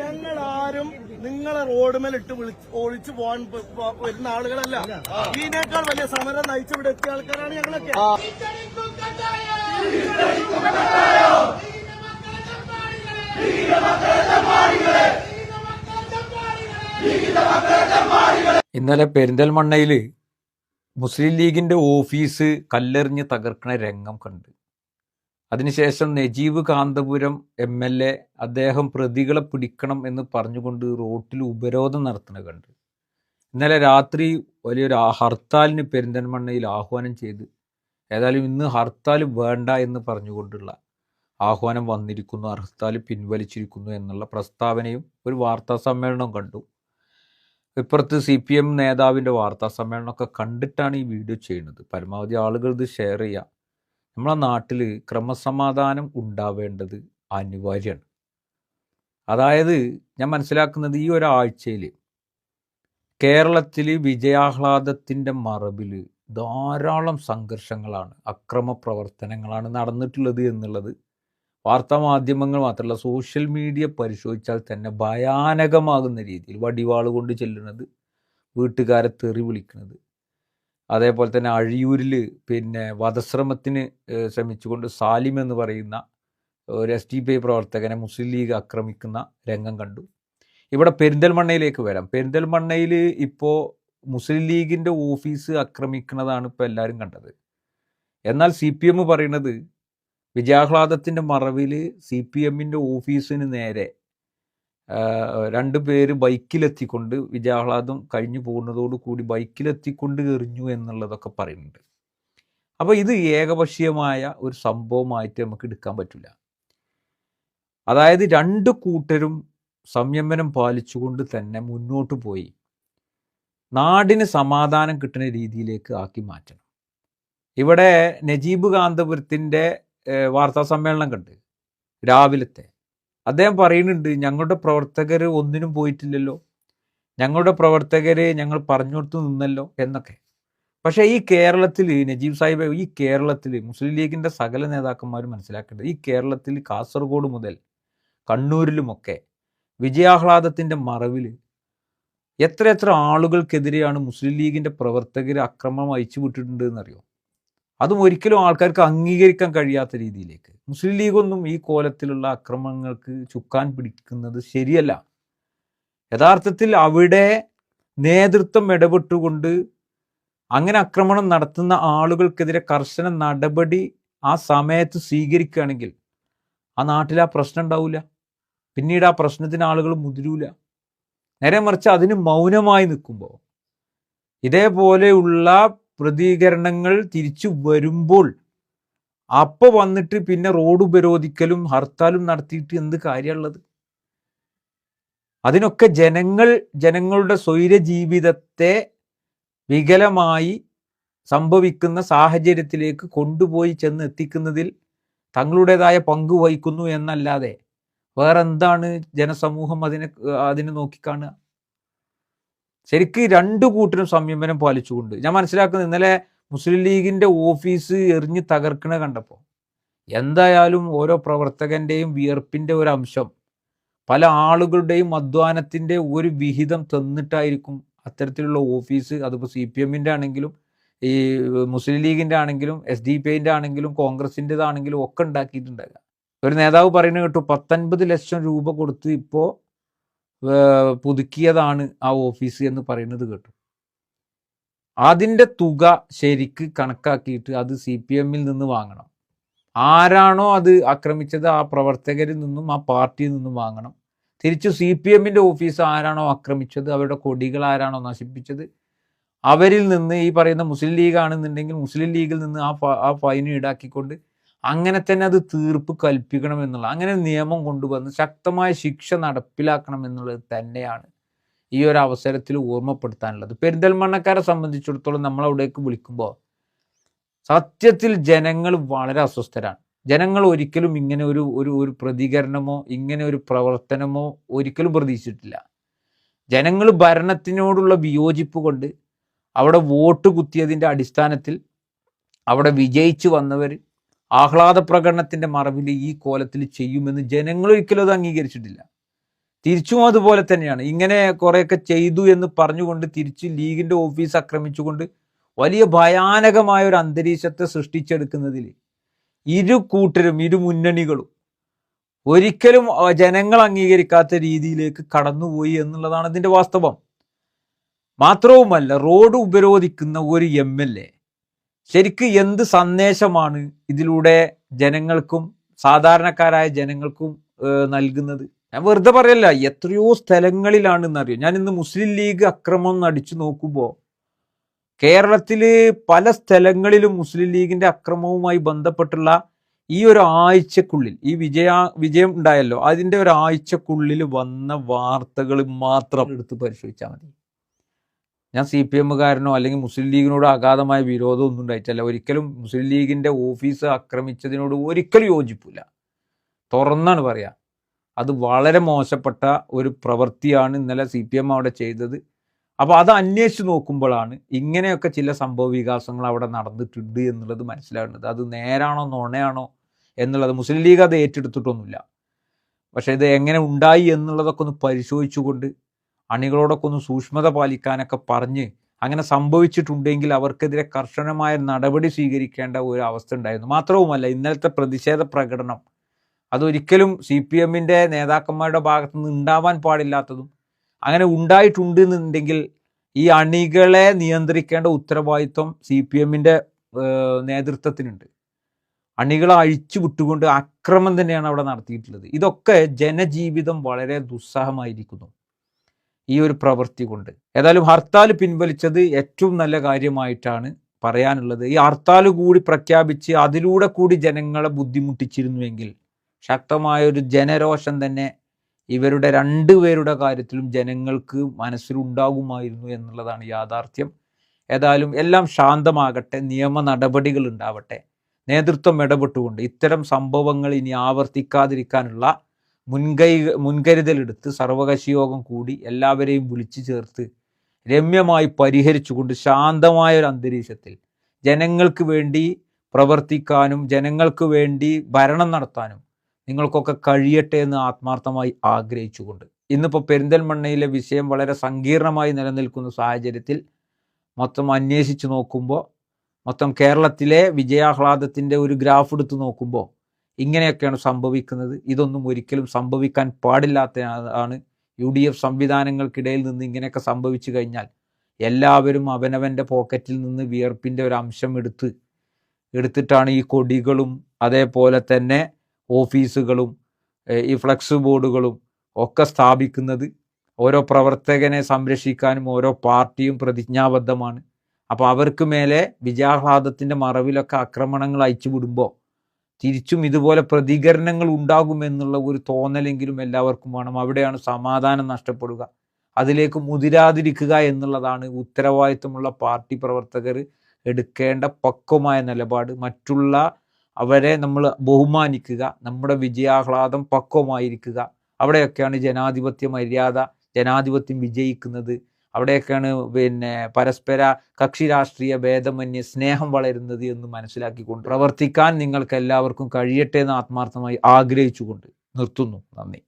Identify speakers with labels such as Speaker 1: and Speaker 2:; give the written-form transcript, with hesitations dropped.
Speaker 1: ഞങ്ങൾ ആരും നിങ്ങളെ റോഡുമേലിട്ട് ഒഴിച്ചു പോകാൻ വരുന്ന ആളുകളല്ല. ഇതിനേക്കാൾ വലിയ സമരം നയിച്ചിവിടെ എത്തിയ ആൾക്കാരാണ് ഞങ്ങളൊക്കെ.
Speaker 2: ഇന്നലെ പെരിന്തൽമണ്ണയില് മുസ്ലിം ലീഗിന്റെ ഓഫീസ് കല്ലെറിഞ്ഞ് തകർക്കുന്ന രംഗം കണ്ട്. അതിനുശേഷം നജീബ് കാന്തപുരം MLA അദ്ദേഹം പ്രതികളെ പിടിക്കണം എന്ന് പറഞ്ഞുകൊണ്ട് റോട്ടിൽ ഉപരോധം നടത്തുന്നത് കണ്ട്. ഇന്നലെ രാത്രി വലിയൊരു ഹർത്താലിന് പെരിന്തൽമണ്ണയിൽ ആഹ്വാനം ചെയ്ത്, ഏതായാലും ഇന്ന് ഹർത്താൽ വേണ്ട എന്ന് പറഞ്ഞുകൊണ്ടുള്ള ആഹ്വാനം വന്നിരിക്കുന്നു, ഹർത്താൽ പിൻവലിച്ചിരിക്കുന്നു എന്നുള്ള പ്രസ്താവനയും ഒരു വാർത്താ സമ്മേളനവും കണ്ടു. ഇപ്പുറത്ത് CPM നേതാവിൻ്റെ വാർത്താ സമ്മേളനമൊക്കെ കണ്ടിട്ടാണ് ഈ വീഡിയോ ചെയ്യുന്നത്. പരമാവധി ആളുകൾ ഇത് ഷെയർ ചെയ്യുക. നമ്മളെ നാട്ടിൽ ക്രമസമാധാനം ഉണ്ടാവേണ്ടത് അനിവാര്യമാണ്. അതായത് ഞാൻ മനസ്സിലാക്കുന്നത് ഈ ഒരാഴ്ചയിൽ കേരളത്തിൽ വിജയാഹ്ലാദത്തിൻ്റെ മറവിൽ ധാരാളം സംഘർഷങ്ങളാണ്, അക്രമ പ്രവർത്തനങ്ങളാണ് നടന്നിട്ടുള്ളത് എന്നുള്ളത് വാർത്താ മാധ്യമങ്ങൾ മാത്രമല്ല, സോഷ്യൽ മീഡിയ പരിശോധിച്ചാൽ തന്നെ ഭയാനകമാകുന്ന രീതിയിൽ വടിവാൾ കൊണ്ട് ചെല്ലുന്നത്, വീട്ടുകാരെ തെറി വിളിക്കുന്നത്, അതേപോലെ തന്നെ അഴിയൂരിൽ വധശ്രമത്തിന് ശ്രമിച്ചുകൊണ്ട് സാലിം എന്ന് പറയുന്ന ഒരു SDPI പ്രവർത്തകനെ മുസ്ലിം ലീഗ് ആക്രമിക്കുന്ന രംഗം കണ്ടു. ഇവിടെ പെരിന്തൽമണ്ണയിലേക്ക് വരാം. പെരിന്തൽമണ്ണയിൽ ഇപ്പോൾ മുസ്ലിം ലീഗിൻ്റെ ഓഫീസ് ആക്രമിക്കുന്നതാണ് ഇപ്പോൾ എല്ലാവരും കണ്ടത്. എന്നാൽ CPM പറയുന്നത് വിജയാഹ്ലാദത്തിൻ്റെ മറവിൽ CPMൻ്റെ ഓഫീസിന് നേരെ 2 പേര് ബൈക്കിലെത്തിക്കൊണ്ട്, വിജയാഹ്ലാദം കഴിഞ്ഞു പോകുന്നതോടുകൂടി ബൈക്കിലെത്തിക്കൊണ്ട് എറിഞ്ഞു എന്നുള്ളതൊക്കെ പറയുന്നുണ്ട്. അപ്പോൾ ഇത് ഏകപക്ഷീയമായ ഒരു സംഭവമായിട്ട് നമുക്ക് എടുക്കാൻ പറ്റില്ല. അതായത് 2 കൂട്ടരും സംയമനം പാലിച്ചുകൊണ്ട് തന്നെ മുന്നോട്ട് പോയി നാടിന് സമാധാനം കിട്ടുന്ന രീതിയിലേക്ക് ആക്കി മാറ്റണം. ഇവിടെ നജീബ് കാന്തപുരത്തിൻ്റെ വാർത്താ സമ്മേളനം കണ്ട് രാവിലത്തെ അദ്ദേഹം പറയുന്നുണ്ട്, ഞങ്ങളുടെ പ്രവർത്തകർ ഒന്നിനും പോയിട്ടില്ലല്ലോ, ഞങ്ങളുടെ പ്രവർത്തകർ ഞങ്ങൾ പറഞ്ഞുകൊടുത്ത് നിന്നല്ലോ എന്നൊക്കെ. പക്ഷേ ഈ കേരളത്തിൽ നജീബ് സാഹിബ്, ഈ കേരളത്തിൽ മുസ്ലിം ലീഗിൻ്റെ സകല നേതാക്കന്മാരും മനസ്സിലാക്കേണ്ടത്, ഈ കേരളത്തിൽ കാസർഗോഡ് മുതൽ കണ്ണൂരിലുമൊക്കെ വിജയാഹ്ലാദത്തിൻ്റെ മറവിൽ എത്ര ആളുകൾക്കെതിരെയാണ് മുസ്ലിം ലീഗിൻ്റെ പ്രവർത്തകർ അക്രമം അയച്ചു വിട്ടിട്ടുണ്ട് എന്നറിയോ? അതും ഒരിക്കലും ആൾക്കാർക്ക് അംഗീകരിക്കാൻ കഴിയാത്ത രീതിയിലേക്ക്. മുസ്ലിം ലീഗൊന്നും ഈ കോലത്തിലുള്ള അക്രമങ്ങൾക്ക് ചുക്കാൻ പിടിക്കുന്നത് ശരിയല്ല. യഥാർത്ഥത്തിൽ അവിടെ നേതൃത്വം ഇടപെട്ടുകൊണ്ട് അങ്ങനെ ആക്രമണം നടത്തുന്ന ആളുകൾക്കെതിരെ കർശന നടപടി ആ സമയത്ത് സ്വീകരിക്കുകയാണെങ്കിൽ ആ നാട്ടിൽ ആ പ്രശ്നം ഉണ്ടാവില്ല. പിന്നീട് ആ പ്രശ്നത്തിന് ആളുകൾ മുതിരൂല. നേരെ മറിച്ച് അതിന് മൗനമായി നിൽക്കുമ്പോൾ ഇതേപോലെയുള്ള പ്രതികരണങ്ങൾ തിരിച്ചു വരുമ്പോൾ അപ്പോൾ വന്നിട്ട് പിന്നെ റോഡ് ഉപരോധിക്കലും ഹർത്താലും നടത്തിയിട്ട് എന്ത് കാര്യമുള്ളത്? അതിനൊക്കെ ജനങ്ങളുടെ സ്വൈര ജീവിതത്തെ വികലമായി സംഭവിക്കുന്ന സാഹചര്യത്തിലേക്ക് കൊണ്ടുപോയി ചെന്ന് എത്തിക്കുന്നതിൽ തങ്ങളുടേതായ പങ്ക് വഹിക്കുന്നു എന്നല്ലാതെ വേറെന്താണ് ജനസമൂഹം അതിനെ നോക്കിക്കാണുക? ശരിക്ക് 2 കൂട്ടരും സംയമനം പാലിച്ചുകൊണ്ട്, ഞാൻ മനസ്സിലാക്കുന്നത് ഇന്നലെ മുസ്ലിം ലീഗിൻ്റെ ഓഫീസ് എറിഞ്ഞ് തകർക്കണ കണ്ടപ്പോൾ എന്തായാലും ഓരോ പ്രവർത്തകൻ്റെയും വിയർപ്പിൻ്റെ ഒരു അംശം, പല ആളുകളുടെയും അധ്വാനത്തിൻ്റെ ഒരു വിഹിതം തന്നിട്ടായിരിക്കും അത്തരത്തിലുള്ള ഓഫീസ്, അതിപ്പോൾ CPMൻ്റെ ആണെങ്കിലും ഈ മുസ്ലിം ലീഗിൻ്റെ ആണെങ്കിലും SDPIൻ്റെ ആണെങ്കിലും കോൺഗ്രസിൻ്റെതാണെങ്കിലും ഒക്കെ ഉണ്ടാക്കിയിട്ടുണ്ടാകുക. ഒരു നേതാവ് പറയുന്നത് കേട്ടു, 19 ലക്ഷം രൂപ കൊടുത്ത് ഇപ്പോൾ പുതുക്കിയതാണ് ആ ഓഫീസ് എന്ന് പറയുന്നത് കേട്ടു. അതിൻ്റെ തുക ശരിക്ക് കണക്കാക്കിയിട്ട് അത് CPMൽ നിന്ന് വാങ്ങണം. ആരാണോ അത് ആക്രമിച്ചത് ആ പ്രവർത്തകരിൽ നിന്നും ആ പാർട്ടിയിൽ നിന്നും വാങ്ങണം. തിരിച്ചു CPMൻ്റെ ഓഫീസ് ആരാണോ ആക്രമിച്ചത്, അവരുടെ കൊടികൾ ആരാണോ നശിപ്പിച്ചത്, അവരിൽ നിന്ന്, ഈ പറയുന്ന മുസ്ലിം ലീഗ് ആണെന്നുണ്ടെങ്കിൽ മുസ്ലിം ലീഗിൽ നിന്ന് ആ ഫൈൻ ഈടാക്കിക്കൊണ്ട് അങ്ങനെ തന്നെ അത് തീർപ്പ് കൽപ്പിക്കണം എന്നുള്ള, അങ്ങനെ നിയമം കൊണ്ടുവന്ന് ശക്തമായ ശിക്ഷ നടപ്പിലാക്കണം എന്നുള്ളത് തന്നെയാണ് ഈ ഒരു അവസരത്തിൽ ഓർമ്മപ്പെടുത്താനുള്ളത്. പെരിന്തൽമണ്ണക്കാരെ സംബന്ധിച്ചിടത്തോളം നമ്മളവിടേക്ക് വിളിക്കുമ്പോൾ സത്യത്തിൽ ജനങ്ങൾ വളരെ അസ്വസ്ഥരാണ്. ജനങ്ങൾ ഒരിക്കലും ഇങ്ങനെ ഒരു പ്രതികരണമോ ഇങ്ങനെ ഒരു പ്രവർത്തനമോ ഒരിക്കലും പ്രതീക്ഷിച്ചിട്ടില്ല. ജനങ്ങൾ ഭരണത്തിനോടുള്ള വിയോജിപ്പ് കൊണ്ട് അവിടെ വോട്ട് കുത്തിയതിൻ്റെ അടിസ്ഥാനത്തിൽ അവിടെ വിജയിച്ചു വന്നവർ ആഹ്ലാദ പ്രകടനത്തിൻ്റെ മറവിൽ ഈ കോലത്തിൽ ചെയ്യുമെന്ന് ജനങ്ങൾ ഒരിക്കലും അത് അംഗീകരിച്ചിട്ടില്ല. തിരിച്ചും അതുപോലെ തന്നെയാണ്. ഇങ്ങനെ കുറേയൊക്കെ ചെയ്തു എന്ന് പറഞ്ഞുകൊണ്ട് തിരിച്ച് ലീഗിന്റെ ഓഫീസ് ആക്രമിച്ചുകൊണ്ട് വലിയ ഭയാനകമായ ഒരു അന്തരീക്ഷത്തെ സൃഷ്ടിച്ചെടുക്കുന്നതിൽ ഇരു കൂട്ടരും ഇരു മുന്നണികളും ഒരിക്കലും ജനങ്ങൾ അംഗീകരിക്കാത്ത രീതിയിലേക്ക് കടന്നുപോയി എന്നുള്ളതാണ് ഇതിന്റെ വാസ്തവം. മാത്രവുമല്ല, റോഡ് ഉപരോധിക്കുന്ന ഒരു MLA ശരിക്ക് എന്ത് സന്ദേശമാണ് ഇതിലൂടെ ജനങ്ങൾക്കും സാധാരണക്കാരായ ജനങ്ങൾക്കും നൽകുന്നത്? ഞാൻ വെറുതെ പറയല്ല, എത്രയോ സ്ഥലങ്ങളിലാണെന്നറിയോ. ഞാൻ ഇന്ന് മുസ്ലിം ലീഗ് അക്രമം അടിച്ചു നോക്കുമ്പോൾ കേരളത്തില് പല സ്ഥലങ്ങളിലും മുസ്ലിം ലീഗിന്റെ അക്രമവുമായി ബന്ധപ്പെട്ടുള്ള ഈ ഒരു ആഴ്ചക്കുള്ളിൽ ഈ വിജയം ഉണ്ടായല്ലോ, അതിന്റെ ഒരു ആഴ്ചക്കുള്ളിൽ വന്ന വാർത്തകൾ മാത്രം എടുത്ത് പരിശോധിച്ചാൽ മതി. ഞാൻ CPM-കാരനോ അല്ലെങ്കിൽ മുസ്ലിം ലീഗിനോട് അഗാധമായ വിരോധം ഒന്നും ഉണ്ടായിട്ടല്ല. ഒരിക്കലും മുസ്ലിം ലീഗിന്റെ ഓഫീസ് ആക്രമിച്ചതിനോട് ഒരിക്കലും യോജിപ്പില്ല. തുറന്നാണ് പറയാ, അത് വളരെ മോശപ്പെട്ട ഒരു പ്രവൃത്തിയാണ് ഇന്നലെ CPM അവിടെ ചെയ്തത്. അപ്പോൾ അത് അന്വേഷിച്ച് നോക്കുമ്പോഴാണ് ഇങ്ങനെയൊക്കെ ചില സംഭവ വികാസങ്ങൾ അവിടെ നടന്നിട്ടുണ്ട് എന്നുള്ളത് മനസ്സിലാകുന്നത്. അത് നേരാണോ നുണയാണോ എന്നുള്ളത് മുസ്ലിം ലീഗ് അത് ഏറ്റെടുത്തിട്ടൊന്നുമില്ല. പക്ഷെ ഇത് എങ്ങനെ ഉണ്ടായി എന്നുള്ളതൊക്കെ ഒന്ന് പരിശോധിച്ചുകൊണ്ട് അണികളോടൊക്കെ ഒന്ന് സൂക്ഷ്മത പാലിക്കാനൊക്കെ പറഞ്ഞ് അങ്ങനെ സംഭവിച്ചിട്ടുണ്ടെങ്കിൽ അവർക്കെതിരെ കർശനമായ നടപടി സ്വീകരിക്കേണ്ട ഒരു അവസ്ഥ ഉണ്ടായിരുന്നു. മാത്രവുമല്ല, ഇന്നലത്തെ പ്രതിഷേധ പ്രകടനം അതൊരിക്കലും CPM-ന്റെ നേതാക്കന്മാരുടെ ഭാഗത്തു നിന്ന് ഉണ്ടാവാൻ പാടില്ലാത്തതും, അങ്ങനെ ഉണ്ടായിട്ടുണ്ട് എന്നുണ്ടെങ്കിൽ ഈ അണികളെ നിയന്ത്രിക്കേണ്ട ഉത്തരവാദിത്വം CPM-ന്റെ നേതൃത്വത്തിനുണ്ട്. അണികളെ അഴിച്ചു വിട്ടുകൊണ്ട് അക്രമം തന്നെയാണ് അവിടെ നടത്തിയിട്ടുള്ളത്. ഇതൊക്കെ ജനജീവിതം വളരെ ദുസ്സഹമായിരിക്കുന്നു ഈ ഒരു പ്രവൃത്തി കൊണ്ട്. ഏതായാലും ഹർത്താൽ പിൻവലിച്ചത് ഏറ്റവും നല്ല കാര്യമായിട്ടാണ് പറയാനുള്ളത്. ഈ ഹർത്താൽ കൂടി പ്രഖ്യാപിച്ച് അതിലൂടെ കൂടി ജനങ്ങളെ ബുദ്ധിമുട്ടിച്ചിരുന്നുവെങ്കിൽ ശക്തമായ ഒരു ജനരോഷം തന്നെ ഇവരുടെ രണ്ടുപേരുടെ കാര്യത്തിലും ജനങ്ങൾക്ക് മനസ്സിലുണ്ടാകുമായിരുന്നു എന്നുള്ളതാണ് യാഥാർത്ഥ്യം. ഏതായാലും എല്ലാം ശാന്തമാകട്ടെ, നിയമ നടപടികൾ ഉണ്ടാവട്ടെ, നേതൃത്വം ഇടപെട്ടുകൊണ്ട് ഇത്തരം സംഭവങ്ങൾ ഇനി ആവർത്തിക്കാതിരിക്കാനുള്ള മുൻകരുതലെടുത്ത് സർവകക്ഷി യോഗം കൂടി എല്ലാവരെയും വിളിച്ചു ചേർത്ത് രമ്യമായി പരിഹരിച്ചുകൊണ്ട് ശാന്തമായ ഒരു അന്തരീക്ഷത്തിൽ ജനങ്ങൾക്ക് വേണ്ടി പ്രവർത്തിക്കാനും ജനങ്ങൾക്ക് വേണ്ടി ഭരണം നടത്താനും നിങ്ങൾക്കൊക്കെ കഴിയട്ടെ എന്ന് ആത്മാർത്ഥമായി ആഗ്രഹിച്ചുകൊണ്ട്, ഇന്നിപ്പോൾ പെരിന്തൽമണ്ണയിലെ വിഷയം വളരെ സങ്കീർണമായി നിലനിൽക്കുന്ന സാഹചര്യത്തിൽ മൊത്തം അന്വേഷിച്ച് നോക്കുമ്പോൾ, മൊത്തം കേരളത്തിലെ വിജയാഹ്ലാദത്തിൻ്റെ ഒരു ഗ്രാഫ് എടുത്ത് നോക്കുമ്പോൾ ഇങ്ങനെയൊക്കെയാണ് സംഭവിക്കുന്നത്. ഇതൊന്നും ഒരിക്കലും സംഭവിക്കാൻ പാടില്ലാത്തതാണ്. UDF സംവിധാനങ്ങൾക്കിടയിൽ നിന്ന് ഇങ്ങനെയൊക്കെ സംഭവിച്ചു കഴിഞ്ഞാൽ എല്ലാവരും അവനവൻ്റെ പോക്കറ്റിൽ നിന്ന് വിയർപ്പിൻ്റെ ഒരു അംശം എടുത്തിട്ടാണ് ഈ കൊടികളും അതേപോലെ തന്നെ ഓഫീസുകളും ഈ ഫ്ലക്സ് ബോർഡുകളും ഒക്കെ സ്ഥാപിക്കുന്നത്. ഓരോ പ്രവർത്തകനെ സംരക്ഷിക്കാനും ഓരോ പാർട്ടിയും പ്രതിജ്ഞാബദ്ധമാണ്. അപ്പോൾ അവർക്ക് മേലെ വിജയാഹ്ലാദത്തിൻ്റെ മറവിലൊക്കെ ആക്രമണങ്ങൾ അയച്ചു വിടുമ്പോൾ തിരിച്ചും ഇതുപോലെ പ്രതികരണങ്ങൾ ഉണ്ടാകുമെന്നുള്ള ഒരു തോന്നലെങ്കിലും എല്ലാവർക്കും വേണം. അവിടെയാണ് സമാധാനം നഷ്ടപ്പെടുക. അതിലേക്ക് മുതിരാതിരിക്കുക എന്നുള്ളതാണ് ഉത്തരവാദിത്വമുള്ള പാർട്ടി പ്രവർത്തകർ എടുക്കേണ്ട പക്വമായ നിലപാട്. മറ്റുള്ള അവരെ നമ്മൾ ബഹുമാനിക്കുക, നമ്മുടെ വിജയാഹ്ലാദം പക്വമായിരിക്കുക. അവിടെയൊക്കെയാണ് ജനാധിപത്യ മര്യാദ, ജനാധിപത്യം വിജയിക്കുന്നത്. അവിടെയൊക്കെയാണ് പരസ്പര കക്ഷി രാഷ്ട്രീയ ഭേദമന്യേ സ്നേഹം വളരുന്നത് എന്ന് മനസ്സിലാക്കിക്കൊണ്ട് പ്രവർത്തിക്കാൻ നിങ്ങൾക്ക് എല്ലാവർക്കും കഴിയട്ടെ എന്ന് ആത്മാർത്ഥമായി ആഗ്രഹിച്ചുകൊണ്ട് നിർത്തുന്നു. നന്ദി.